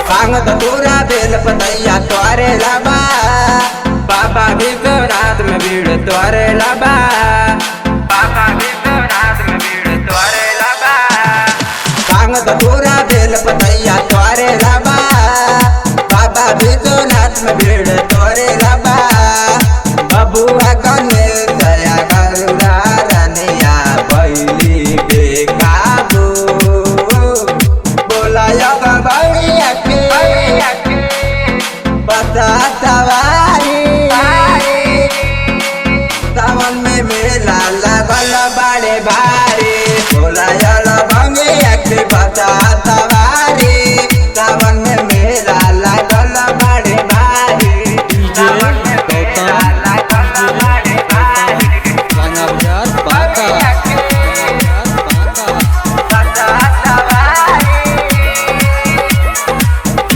भांग धतूरा बेल पतैया तोरे लाबा, बाबा विश्वनाथ में भीड़ तोरे लाबा, बाबा विश्वनाथ में भीड़ तोरे लाबा। भांग धतूरा बेल पतैया तोरे लाबा, बाबा विश्वनाथ में भीड़ तोरे लाबा। बबुआ कने दया करुणा रनिया बैली बेकाबू, बोला योग बढ़िया के बता सवारी। सावन में मेला लगल बड़े भारी, बोला योग बढ़िया के बता सवारी। सावन में मेला लगल बड़े भारी, सावन में मेला लगल बड़े भारी।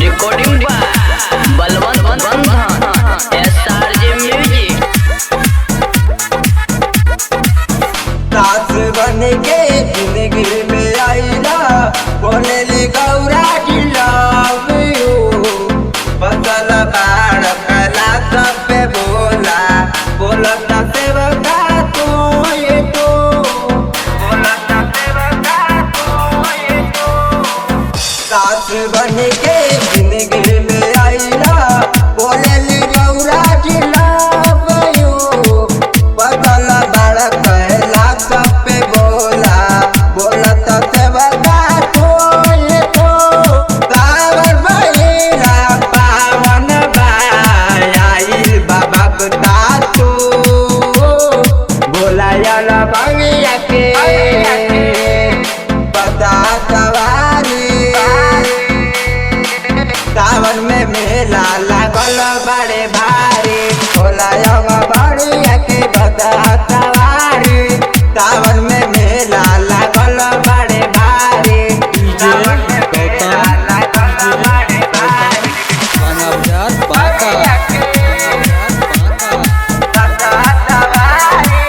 रिकॉर्डिंग बलवंत बंधन एसआरजे म्यूजिक। सास बन के जिंदगी में आईला, बोलेली गौरा की लव यू। बसल बाड़ कला सब पे बोला, बोलता सेवका तू ये तू, बोलता सेवका तू ये तू। सास बन के जिंदगी में आईला, बोलेली गौरा की लव यू। बसल बाड़ कला सब पे बोला, बोलता सेवका तू ये तू। सावन महिना पावन बा, आइल बाबा बता तू, बोला याला भंगिया के बता सवारी। सावन में मेला लागल बड़े भारी, बोला योग बढ़िया के बता सवारी। सावन में मेला लागल बड़े भारी, सावन में मेला लागल बड़े भारी। बढ़िया के बता सवारी।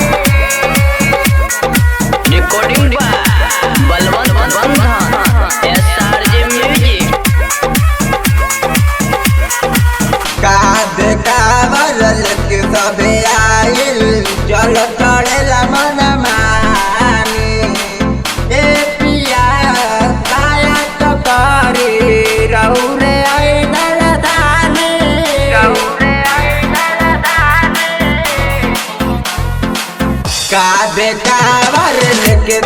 रिकॉर्डिंग बलवंत बंधन एसआरजे म्यूजिक। कांधे कावल के सबे आइल, जल चढ़ेला मन मानी। ए पिया काया तो करी, रहु रे आइनर दानी, रहु रे आइनर दानी। कांधे कावल के